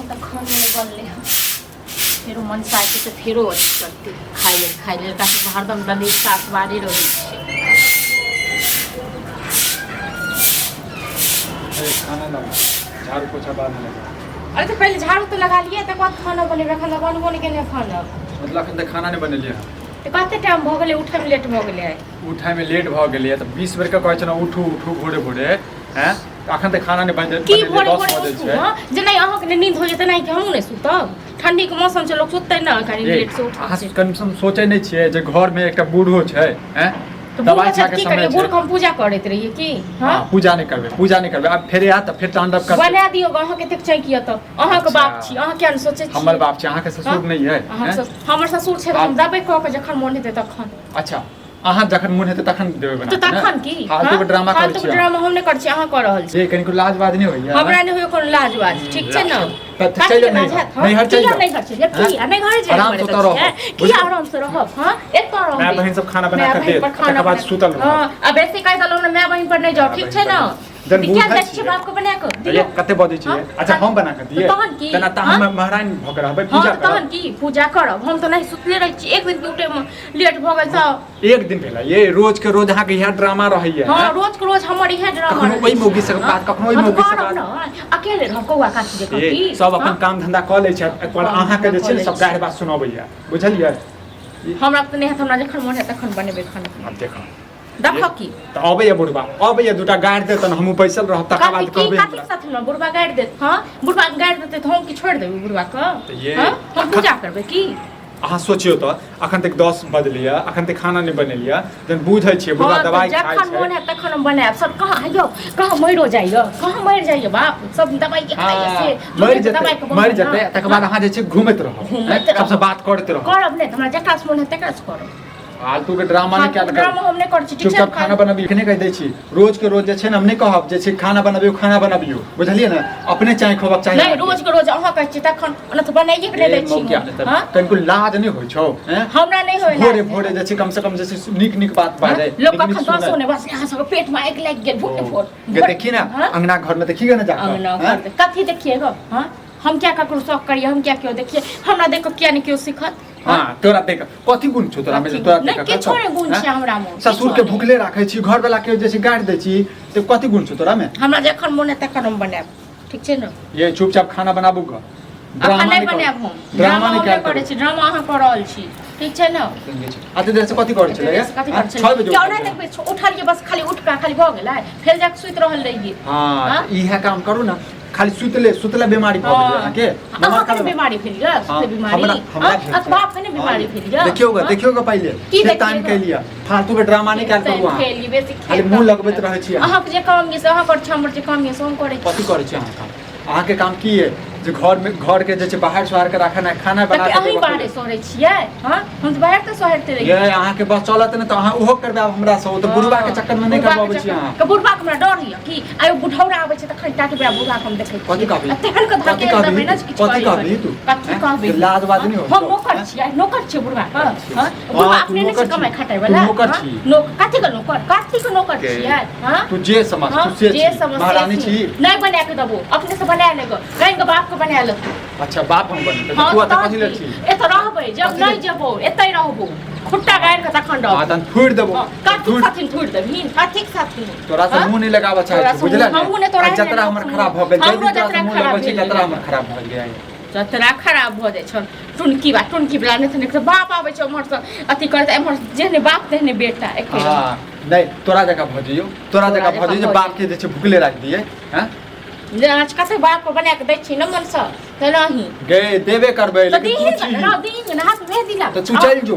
देखो तो खान में बनले हम फेरो मन साइके से फेरो अच्छी करती खाई ले ताकि हरदम डली साथ बारी रहे खाना ना झाड़ू पोछा बाद में लगा। अरे तो पहले झाड़ू तो लगा लिए तो बाद खाना बनेगा खाना बनबो नहीं केने खाना मतलब अखन तक खाना नहीं बनेलिए तो कते टाइम भ गेलै उठै में लेट भ गेलै उठाय में लेट भ गेलिए त 20 बेर के कहै छ ना उठू उठू भोरे भोरे हैं अखन तक खाना नहीं बने की भोरे भोरे हां जे नहीं अहाँ के नींद हो जेते नहीं कि हमहु नहीं सुतब ठंडी के मौसम छै लोग सुततै ना कनी लेट से उठै छै कम सोचै नहीं छियै जे घर में एकटा बूढ़ो छै हैं दवाई खा के समय बूढ़ हम पूजा करैत रहिए की हां पूजा नहीं करबे अब फेर आ त फेर तांडव कर बना दियो अहाँ के तक चाहिए त अहाँ के बाप छी अहाँ क्या सोचै छी हमर बाप छी अहाँ के ससुर नहीं है हमर ससुर छै हम दबै क के जखन मोन हेतै तखन अच्छा अहाँ जखन मोन हेतै तखन देबै बना तो तखन की फालतू के ड्रामा करै छी फालतू ड्रामा हम नहीं करै छी अहाँ कर रहल छी जे कनिको लाजवाज नहीं होइया हमरा नहीं होय कोनो लाजवाज ठीक छै ना चलिए नहीं हर चाहिए नहीं हर चाहिए की नहीं घर जाए आराम से रहो की आराम से रहब हां एत रहो मैं बहन सब खाना बना कर दे तकर बाद सुतल रहो हां अब ऐसे कह दलो मैं बहन पर नहीं जाओ ठीक छै ना जन क्या देखिए बाप को बना कर दियो कते बजे छी अच्छा हम बना कर दिए तहन की तना त हम महारानी भक रहबै पूजा करब तहन की पूजा करब हम त नहीं सुतले रह छी एक दिन के उठे में लेट भ गेल त एक दिन भेला ये रोज के रोज अहाँ के यह ड्रामा रहैया हां रोज के रोज हमर यह ड्रामा कखनो ओई मौगी से बात कखनो ओई मौगी से बात अकेले रह कौआ काटी दे की सब अपन काम धंधा क लै छै पर अहाँ के जे छै सब गायर बात सुनाबैया बुझलियै हमरा त नहीं हमरा जखन मन है तखन बनेबे खाना अब देखो देखो की त अबैया बुढ़बा अबैया दुटा गायर दे त हमहु बैसल रहब तकर बाद कहबे काटी साथ में बुढ़बा गायर दे हां बुढ़बा गायर देते त हम की छोड़ देबे बुढ़बा के हां हम पूजा करबे की अहाँ सोचियो त अखन तक 10 बजलिया अखन तक खाना नहीं बनेलिया जन बुझै छियै बुढ़बा दवाई खाइ छै जखन मन है तखन हम बनाएब सब कहां आइयो कहां मइरो जाइयो कहां मइर जाइयो बाप सब दवाई के खाइए से मर जते तकर बाद अहाँ जे छै घुमैत रहब सबसे बात करते रहब करब नै हमरा जकरा से मन है तकरा से करब फालतू के ड्रामा नहीं क्या ड्रामा हम नहीं कर छी ठीक है खाना बनाबी कने कह दै छी रोज के रोज जे छै हम नहीं कहब जे छै खाना बनाबियो बुझलिए ना अपने चाय खोबक चाहिए नहीं रोज के रोज अहाँ कहै छी तखन ओना त बनाइए के दै छी हां कनको लाज नहीं होय छौ हैं हमरा नहीं होय भोरे भोरे जे छै कम से कम जे छै नीक बात बाजै लोग कखन दसो ने बस यहाँ सब पेट में आग लग गेल भूख भोर देखी ना अंगना घर में देखिए ना जाकर कथी देखिएगा हां हम क्या ककरो शौक करिए हम क्या क्यों देखिए हमरा देख के क्या नहीं क्यों सिखत हां तोरा देख कथी गुण छौ तोरा में तोरा देख के छोरे गुण छै हमरा में ससुर के भूखले राखै छी घर वाला के जे छै गाड़ दै छी त कथी गुण छौ तोरा में हमरा जखन मोन है तखन हम बनाएब ठीक छै ना ये चुपचाप खाना बनाबू ग ड्रामा नहीं बनाएब हम ड्रामा नहीं करै छी ड्रामा अहाँ कर रहल छी ठीक छै ना आते देर से कथी करै छले 6 बजे क्यों नहीं देखबे उठलिए बस खाली उठ का खाली भ गेलै फेर जाके सुत रहल रहिए हां इहे काम करू ना खाली सुतले बीमारी भ गेल अहाँ के नमक का बीमारी भेल ग सुतले बीमारी अखबार के ने बीमारी भेल ग देखियोगा पहले के टाइम के लिया फालतू के ड्रामा नहीं कर करू अहाँ खाली मुंह लगबैत रहै छी अहाँ के जे काम ये से अहाँ कर छी हमर जे काम ये से हम करै छी कथी करै छी अहाँ के काम की है जे घर के जे छै बाहर सोहर के राखना खाना बना के अहीं बाहर सोरै छियै हां हम त बाहर त सोहरते रही ये अहाँ के बस चलत न त अहाँ ओहो करबे हमरा से त बुढ़बा के चक्कर में नहीं करबाबै छी अहाँ के बुढ़बा के हमरा डर हिय कि आयो बुढ़ौरा आबै छै त खंटा के बुढ़बा हम देखै कथी कहबी तखन के धके दबै न किछ कथी कहबी तू कथी कहबी लाजवाद नहीं हो हम नौकर छी बुढ़बा का हां बुढ़बा अपने नहीं कमाई खटाई वाला नौकर छी कथी के नौकर छियै हां तू जे समझ तू से महारानी छी नहीं बना के दबो अपने से बना लेगो कहीं के बाप के बना ले अच्छा बाप हम बने तू आता कथी ले छी एत रहबै जब नहीं जेबो एतै रहबो खुट्टा गाड़ के तखन रहबो आदन थूड़ देबो कथी साथिन थूड़ देबही कथी साथिन तोरा से मुंह नहीं लगाबा चाहे बुझला जतरा हमर खराब भ गेल जल्दी तोरा से मुंह लगाबै छी जतरा हमर खराब भ गेल जतरा खराब भ जाय छ टुनकी बला नहीं त बाप आबै छ हमर से अथी करते हमर जेहने बाप तेहने बेटा एके हां नहीं तोरा जगह भ जइयो जे बाप के जे छै भुखले राख दिए हैं आज कते बाप को बना के दै छी न मन से त नहीं गे देबे करबै लेकिन दिन ना हाथ में दिला तो तू चल जो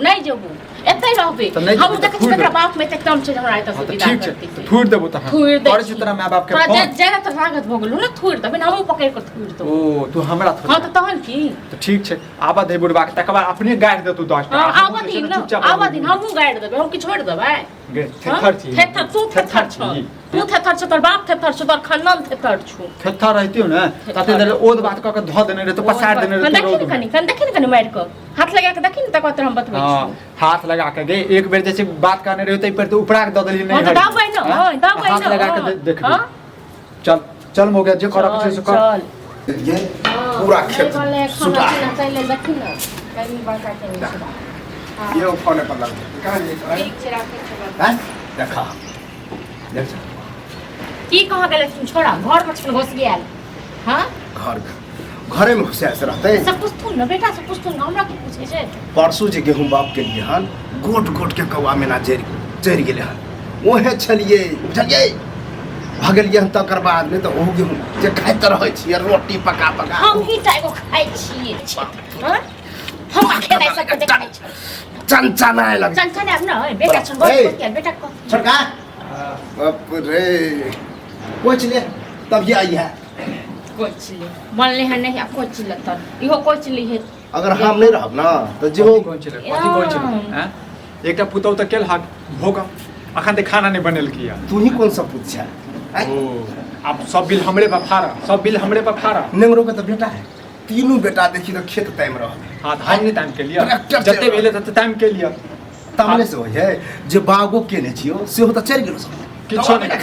नहीं जेबू एतै रहबे हम देख छी तकरा बाप में एकदम छै हमरा एत से विदा करती थूड़ देबो त कर छी तोरा माय बाप के तोरा जगह त लागत भ गेलु न थूड़ देबे हम पकड़ के थूड़ दो ओ तू हमरा थूड़ हां त तहन की तो ठीक छै आबा दे बुढ़बा के तकबा अपने गाड़ दे तू 10 टा आबा दिन हम गाड़ देबे हम की छोड़ देबे गे थेथर छी थेथर तू थेथर छ तोर बाप थेथर छ तोर खानदान थेथर छ थेथर रहतियो न तते देर ओद बात क के ध देने रे तो पसार देने रे तो देखी कनी मार के हाथ लगा के देखी न त कत हम बतबै छी हाथ लगा के गे एक बेर जैसे बात करने रहे तै पर तो उपरा के द देली नहीं दबाई न दबाई न हाथ लगा के देख चल चल हो गया जे कर कुछ से कर चल ये पूरा खेत सुता है। खाना पहले देखी ना कहीं बात आके ये फोन पर लग कहां ले ठीक छै राखे छै हैं देखा देख की कहाँ गेले तुम छोड़ा घर पर छन घुस गेल हां घर घरे में घुसे से रहते सब कुछ तू न बेटा सब कुछ तू हमरा के पूछे छै परसू जे गेहूं बाप के लिए हन गोट गोट के कौआ में ना जरि गेले हन ओहे छलिए बुझलिए भगलिए हन तकर बाद में तो ओ गेहूं जे खाइत रहे छी रोटी पका पका हम ही टाइगो खाइ छी हां हम खेलै सके देखाइ छी चनचनाए लग चंचन अब ना बेटा छन घुस गेल बेटा को छोटका बाप रे कोचले तब ये आई है कोचले मन ले है नहीं कोचले त इहो कोचले है अगर हम नहीं रहब ना तो जो कौन चले हैं एकटा पुतौ त केल हक भोग अखन ते खाना नहीं बनल किया तू ही कौन सा पूछ है ओ अब सब बिल हमरे पर फारा सब बिल हमरे पर फारा नेंगरो के तो बेटा है तीनों बेटा देखी तो खेत टाइम रह हां हम नहीं टाइम के लिए ट्रैक्टर से जते भेले तते टाइम के लिए तमने से होय है जे बागो केने छियो से हो तो चल गेलो सब किछो नहीं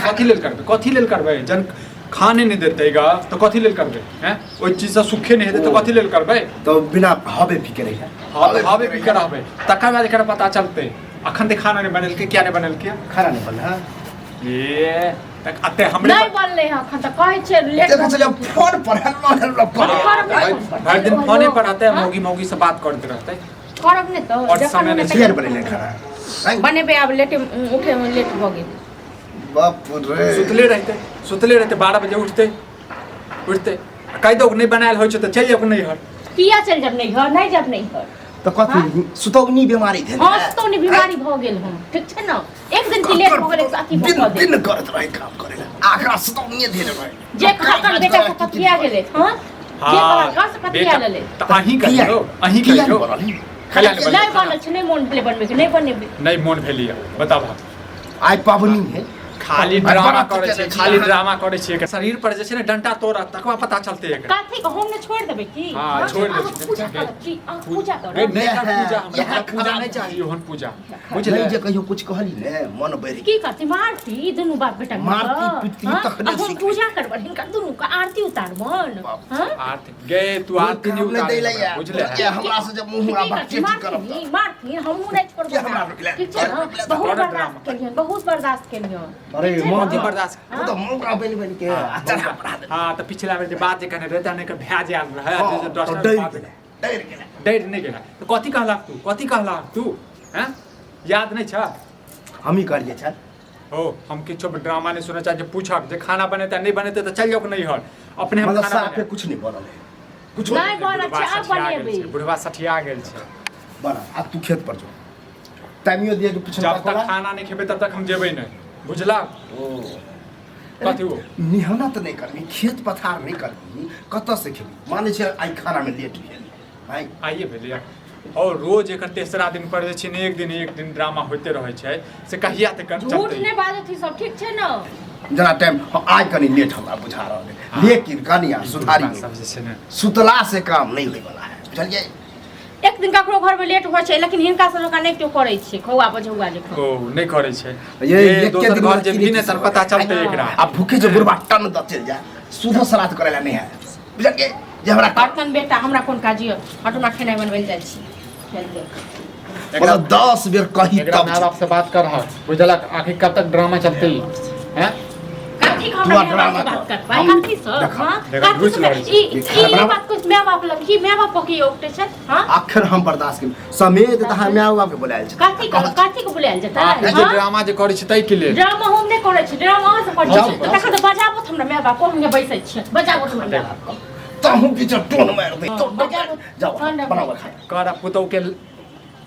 कथी लेल करबे जन खाने नहीं देतेगा तो कथी लेल करबे हैं ओइ चीज से सुखे नहीं हेते तो कथी लेल करबे तो बिना हवे फिके रही है हावे भी कराबे तकर बाद एकर पता चलते अखन ते खाना नहीं बनल के क्या नहीं बनल के खाना नहीं बना ये तक अते हमरे नहीं बोलले ह खत कहै छै लेट देखो से जब फोन पर हेलो हर दिन फोने पर आते हैं मौगी से बात करते रहते करब ने तो और समय नहीं शेयर बने खाना बनेबे अब लेट उठे में लेट भ गेल बाप रे सुतले रहते 12 बजे उठते कह दो नहीं बनायल हो तो चल जाओ नहीं हर किया चल जब नहीं ह नहीं जब नहीं ह तो कथी सुतौनी बीमारी थे हां तो नहीं बीमारी भ गेल हम ठीक छै ना एक दिन की लेट भ गेल साथी भ गेल दिन करत रहे काम करे आखरा सुतौनी धे रहे जे खाकर बेटा से पतिया गेले हां जे का से पतिया लेले तो अही कहियो खला नहीं बनल छै नहीं मोन भेले बनबे के नहीं बनेबे नहीं मोन भेलिया बताब आई पावनी है खाली ड्रामा करे छे शरीर पर जे छै ने डंटा तोड़ा तकवा पता चलते है काथी को हम ने छोड़ देबे की हां छोड़ दे पूजा कर नहीं कर पूजा हमरा पूजा नहीं चाहिए हन पूजा बुझले नहीं जे कहियो कुछ कहली ने मन बढ़ की करती मारती दुनु बाप बेटा मारती पीटती तखने हम पूजा करब हिनका दुनु का आरती उतार मन हां आरती गे तू आरती नहीं उतार बुझले ये हमरा से जब मुंह हमरा बात करब मारती हम नहीं छोड़ब ठीक छै ना बहुत बर्दाश्त केलियो अरे मोन बर्दाश्त वो तो मौका बन के अच्छा पढ़ा दे हां तो पिछला बेर जे बात जे कहने रहता ने के भ्याज आल रहे तो डर गेला डर नहीं गेला तो कथी कहला तू हैं याद नहीं छ हम ही करिए छ ओ हम किछो ड्रामा नहीं सुने चाहिए पूछब जे खाना बनेते नहीं बनेते तो चल जाओ नहीं हर अपने हम मतलब खाना साफ पे कुछ नहीं बनल है कुछ नहीं बनल छै अब बनेबे बुढ़वा सठिया गेल छै बना अब तू खेत पर जो टाइमियो दिए के पिछला जब तक खाना नहीं खेबे तब तक हम जेबे नहीं बुझला ओ कथी हो मेहनत नहीं करनी खेत पथार नहीं करनी कत से खेबी माने छै आई खाना में लेट भेल आई आइए भेलिए और रोज एक तेसरा दिन पर जे छै ने एक दिन ड्रामा होते रहे छै से कहिया तक झूठ चलते नहीं बाजत थी सब ठीक छै ना जना टाइम आज कनी लेट हमरा बुझा रहल है लेकिन कनिया सुधारी सब जे छै ने सुतला से काम नहीं होय वाला है बुझलिए एक दिन ककरो घर में लेट होइ छै लेकिन हिनका सब लोग नहीं क्यों करै छै खौआ बझौआ जे ओ नहीं करे छै ये दोसर घर जे भी ने तर पता चलते एकरा अब भूखे जो बुढ़वा टन द चल जाए सुधा सरात करे ला नहीं है बुझलिए जे हमरा बर्तन बेटा हमरा कोन काजी हटना खेनाइ बनबै जाइ छी मतलब 10 बेर कही एकरा तब माँ बाप से बात कर हा बुझलक आखिर कब तक ड्रामा चलते हैं काथी हमरा माय बाप से बात कर पाई काथी सर हां काथी से ई बात कुछ माय बाप लग ही माय बाप के उठे छै हां आखिर हम बर्दाश्त कर समेत त हम माय बाप के बुलायल छै काथी को बुलायल जेता जे ड्रामा जे करै छै तै के लेल ड्रामा हम नहीं करै छी ड्रामा अहाँ से करै छी तखन त बजाबो हमरा माय बाप हम बैसै छी बजाबो हमरा माय बाप को त हम पीछे टोन मार दे तो बजाबो जाओ बनाओ खाए कर पुतौ के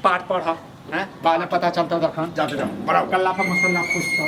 पाठ पढ़ा हैं बाद में पता चलता तखन जा बनाओ कल्ला पर मसल्ला पूछता